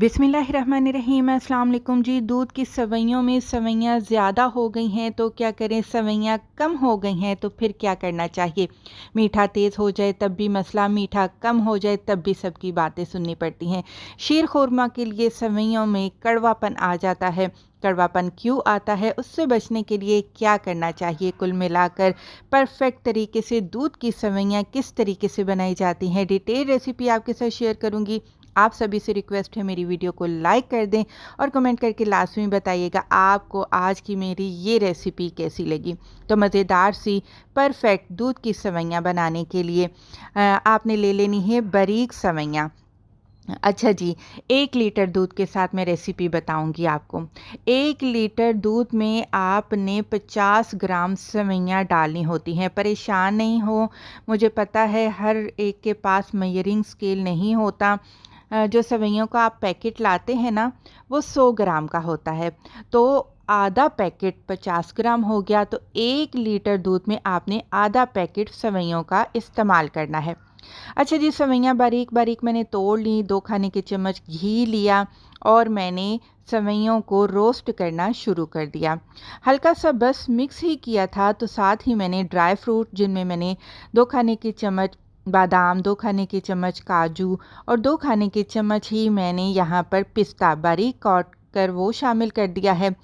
बिस्मिल्लाहिर्रहमानिर्रहीम। अस्सलाम वालेकुम जी। दूध की सवैयों में सवैयाँ ज़्यादा हो गई हैं तो क्या करें, सवैयाँ कम हो गई हैं तो फिर क्या करना चाहिए। मीठा तेज़ हो जाए तब भी मसला, मीठा कम हो जाए तब भी सबकी बातें सुननी पड़ती हैं। शीर खुरमा के लिए सवैयों में कड़वापन आ जाता है। कड़वापन क्यों आता है, उससे बचने के लिए क्या करना चाहिए, कुल मिलाकर परफेक्ट तरीके से दूध की सवैयाँ किस तरीके से बनाई जाती हैं, डिटेल रेसिपी आपके साथ शेयर करूँगी। आप सभी से रिक्वेस्ट है मेरी वीडियो को लाइक कर दें और कमेंट करके लास्ट में बताइएगा आपको आज की मेरी ये रेसिपी कैसी लगी। तो मज़ेदार सी परफेक्ट दूध की सवैयाँ बनाने के लिए आपने ले लेनी है बारीक सवैयाँ। अच्छा जी, 1 लीटर दूध के साथ मैं रेसिपी बताऊंगी आपको। 1 लीटर दूध में आपने 50 ग्राम सेवइयाँ डालनी होती हैं। परेशान नहीं हो, मुझे पता है हर एक के पास मेजरिंग स्केल नहीं होता। जो सेवइयों का आप पैकेट लाते हैं ना, वो 100 ग्राम का होता है। तो आधा पैकेट 50 ग्राम हो गया, तो 1 लीटर दूध में आपने आधा पैकेट सेवइयों का इस्तेमाल करना है। अच्छा जी, सेवइयाँ बारीक बारीक मैंने तोड़ ली, 2 खाने के चम्मच घी लिया और मैंने सेवइयों को रोस्ट करना शुरू कर दिया। हल्का सा बस मिक्स ही किया था, तो साथ ही मैंने ड्राई फ्रूट जिनमें मैंने 2 खाने के चम्मच बादाम, 2 खाने के चम्मच काजू और 2 खाने के चम्मच ही मैंने यहाँ पर पिस्ता बारीक काट कर वो शामिल कर दिया है।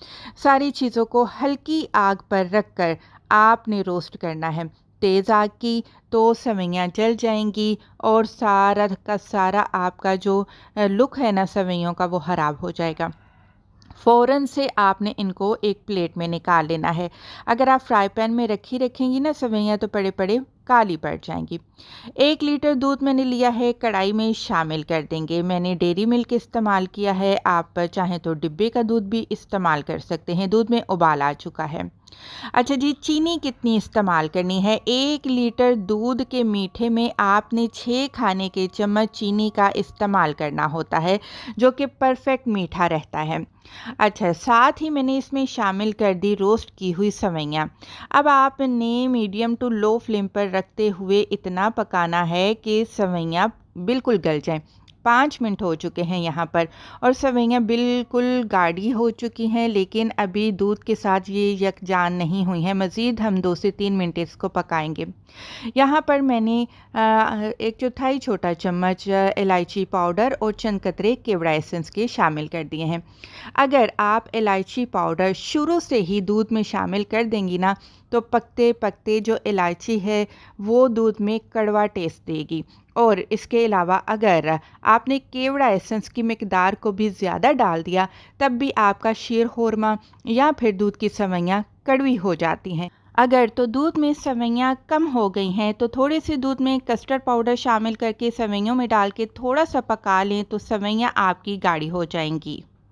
सारी चीज़ों को हल्की आग पर रखकर आपने रोस्ट करना है। तेज़ आग की तो सेवइयाँ जल जाएंगी और सारा का सारा आपका जो लुक है ना सेवइयों का, वो ख़राब हो जाएगा। फ़ौरन से आपने इनको एक प्लेट में निकाल लेना है। अगर आप फ्राई पैन में रखेंगी ना सेवइयाँ, तो पड़े पड़े काली पड़ जाएंगी। 1 लीटर दूध मैंने लिया है, कढ़ाई में शामिल कर देंगे। मैंने डेयरी मिल्क इस्तेमाल किया है, आप चाहें तो डिब्बे का दूध भी इस्तेमाल कर सकते हैं। दूध में उबाल आ चुका है। अच्छा जी, चीनी कितनी इस्तेमाल करनी है। 1 लीटर दूध के मीठे में आपने 6 खाने के चम्मच चीनी का इस्तेमाल करना होता है, जो कि परफेक्ट मीठा रहता है। अच्छा, साथ ही मैंने इसमें शामिल कर दी रोस्ट की हुई सेवइयाँ। अब आपने मीडियम टू लो फ्लेम पर रखते हुए इतना पकाना है कि सेवइयाँ बिल्कुल गल जाएं। 5 मिनट हो चुके हैं यहाँ पर और सेवइयाँ बिल्कुल गाढ़ी हो चुकी हैं, लेकिन अभी दूध के साथ ये यकजान नहीं हुई हैं। मज़ीद हम 2 से 3 मिनट इसको पकाएंगे। यहाँ पर मैंने 1/4 छोटा चम्मच इलायची पाउडर और चंद कतरे केवड़ा एसेंस के शामिल कर दिए हैं। अगर आप इलायची पाउडर शुरू से ही दूध में शामिल कर देंगी ना, तो पकते पकते जो इलायची है वो दूध में कड़वा टेस्ट देगी। और इसके अलावा अगर आपने केवड़ा एसेंस की मिकदार को भी ज़्यादा डाल दिया, तब भी आपका शीर खुरमा या फिर दूध की सेवइयाँ कड़वी हो जाती हैं। अगर तो दूध में सेवइयाँ कम हो गई हैं, तो थोड़े से दूध में कस्टर्ड पाउडर शामिल करके सेवइयों में डाल के थोड़ा सा पका लें, तो सेवइयाँ आपकी गाढ़ी हो जाएंगी।